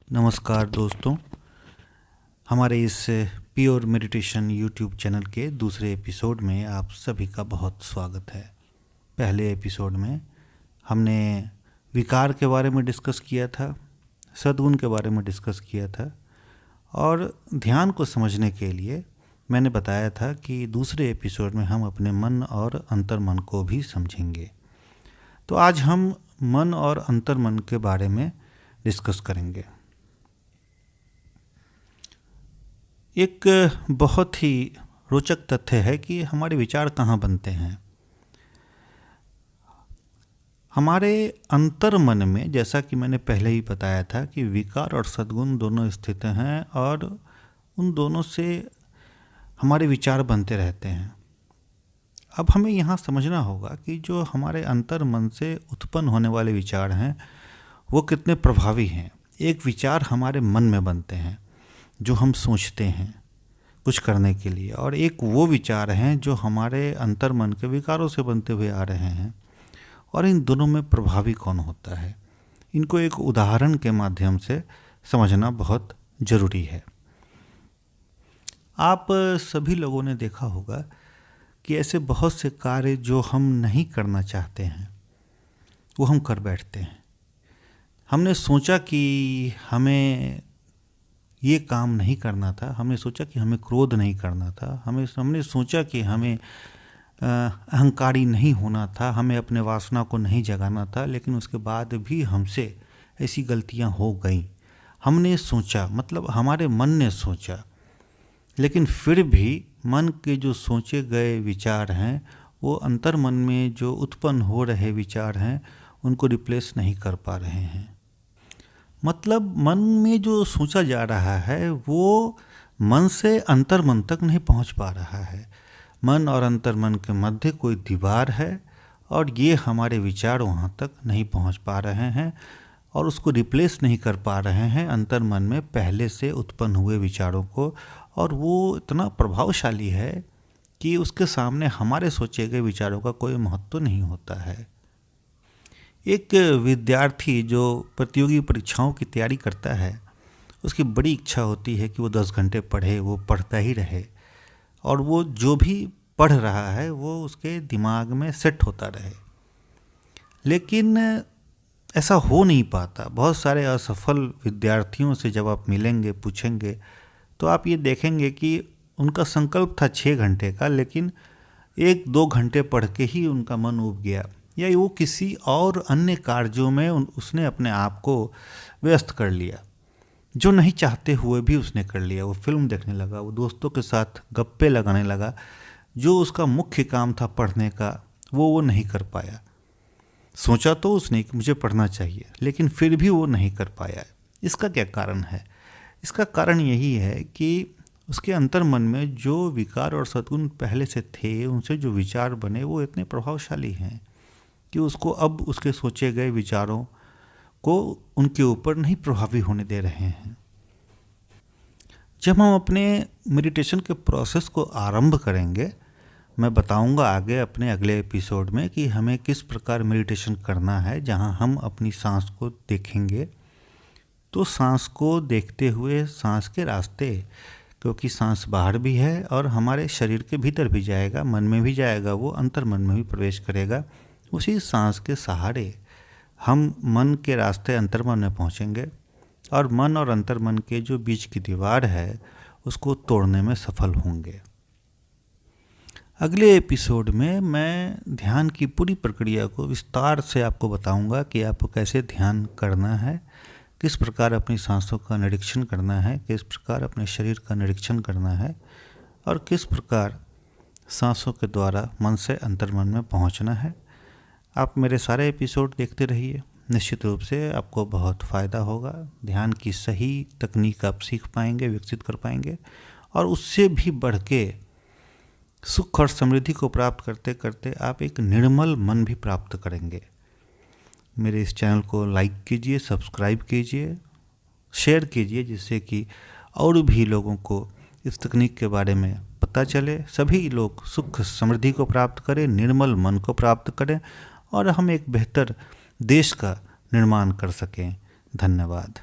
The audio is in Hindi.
नमस्कार दोस्तों, हमारे इस प्योर मेडिटेशन यूट्यूब चैनल के दूसरे एपिसोड में आप सभी का बहुत स्वागत है। पहले एपिसोड में हमने विकार के बारे में डिस्कस किया था, सद्गुण के बारे में डिस्कस किया था और ध्यान को समझने के लिए मैंने बताया था कि दूसरे एपिसोड में हम अपने मन और अंतर्मन को भी समझेंगे। तो आज हम मन और अंतर्मन के बारे में डिस्कस करेंगे। एक बहुत ही रोचक तथ्य है कि हमारे विचार कहाँ बनते हैं। हमारे अंतर्मन में, जैसा कि मैंने पहले ही बताया था, कि विकार और सद्गुण दोनों स्थित हैं और उन दोनों से हमारे विचार बनते रहते हैं। अब हमें यहाँ समझना होगा कि जो हमारे अंतर्मन से उत्पन्न होने वाले विचार हैं वो कितने प्रभावी हैं। एक विचार हमारे मन में बनते हैं जो हम सोचते हैं कुछ करने के लिए, और एक वो विचार हैं जो हमारे अंतर्मन के विकारों से बनते हुए आ रहे हैं। और इन दोनों में प्रभावी कौन होता है, इनको एक उदाहरण के माध्यम से समझना बहुत ज़रूरी है। आप सभी लोगों ने देखा होगा कि ऐसे बहुत से कार्य जो हम नहीं करना चाहते हैं वो हम कर बैठते हैं। हमने सोचा कि हमें ये काम नहीं करना था, हमने सोचा कि हमें क्रोध नहीं करना था, हमने सोचा कि हमें अहंकारी नहीं होना था, हमें अपने वासना को नहीं जगाना था, लेकिन उसके बाद भी हमसे ऐसी गलतियां हो गई। हमने सोचा, मतलब हमारे मन ने सोचा, लेकिन फिर भी मन के जो सोचे गए विचार हैं वो अंतर्मन में जो उत्पन्न हो रहे विचार हैं उनको रिप्लेस नहीं कर पा रहे हैं। मतलब मन में जो सोचा जा रहा है वो मन से अंतर्मन तक नहीं पहुंच पा रहा है। मन और अंतर्मन के मध्य कोई दीवार है और ये हमारे विचार वहां तक नहीं पहुंच पा रहे हैं और उसको रिप्लेस नहीं कर पा रहे हैं अंतर्मन में पहले से उत्पन्न हुए विचारों को। और वो इतना प्रभावशाली है कि उसके सामने हमारे सोचे गए विचारों का कोई महत्व नहीं होता है। एक विद्यार्थी जो प्रतियोगी परीक्षाओं की तैयारी करता है उसकी बड़ी इच्छा होती है कि वो 10 घंटे पढ़े, वो पढ़ता ही रहे और वो जो भी पढ़ रहा है वो उसके दिमाग में सेट होता रहे। लेकिन ऐसा हो नहीं पाता। बहुत सारे असफल विद्यार्थियों से जब आप मिलेंगे, पूछेंगे, तो आप ये देखेंगे कि उनका संकल्प था 6 घंटे का, लेकिन 1-2 घंटे पढ़ के ही उनका मन उब गया, या वो किसी और अन्य कार्यों में उसने अपने आप को व्यस्त कर लिया जो नहीं चाहते हुए भी उसने कर लिया। वो फिल्म देखने लगा, वो दोस्तों के साथ गप्पे लगाने लगा। जो उसका मुख्य काम था पढ़ने का वो नहीं कर पाया। सोचा तो उसने कि मुझे पढ़ना चाहिए, लेकिन फिर भी वो नहीं कर पाया। इसका क्या कारण है? इसका कारण यही है कि उसके अंतर्मन में जो विकार और सद्गुण पहले से थे, उनसे जो विचार बने वो इतने प्रभावशाली हैं कि उसको अब उसके सोचे गए विचारों को उनके ऊपर नहीं प्रभावी होने दे रहे हैं। जब हम अपने मेडिटेशन के प्रोसेस को आरंभ करेंगे, मैं बताऊंगा आगे अपने अगले एपिसोड में कि हमें किस प्रकार मेडिटेशन करना है, जहां हम अपनी सांस को देखेंगे। तो सांस को देखते हुए सांस के रास्ते, क्योंकि सांस बाहर भी है और हमारे शरीर के भीतर भी जाएगा, मन में भी जाएगा, वो अंतर्मन में भी प्रवेश करेगा। उसी सांस के सहारे हम मन के रास्ते अंतर्मन में पहुंचेंगे और मन और अंतर्मन के जो बीच की दीवार है उसको तोड़ने में सफल होंगे। अगले एपिसोड में मैं ध्यान की पूरी प्रक्रिया को विस्तार से आपको बताऊंगा कि आपको कैसे ध्यान करना है, किस प्रकार अपनी सांसों का निरीक्षण करना है, किस प्रकार अपने शरीर का निरीक्षण करना है और किस प्रकार सांसों के द्वारा मन से अंतर्मन में पहुंचना है। आप मेरे सारे एपिसोड देखते रहिए, निश्चित रूप से आपको बहुत फ़ायदा होगा। ध्यान की सही तकनीक आप सीख पाएंगे, विकसित कर पाएंगे और उससे भी बढ़ के सुख और समृद्धि को प्राप्त करते करते आप एक निर्मल मन भी प्राप्त करेंगे। मेरे इस चैनल को लाइक कीजिए, सब्सक्राइब कीजिए, शेयर कीजिए, जिससे कि और भी लोगों को इस तकनीक के बारे में पता चले, सभी लोग सुख समृद्धि को प्राप्त करें, निर्मल मन को प्राप्त करें और हम एक बेहतर देश का निर्माण कर सकें। धन्यवाद।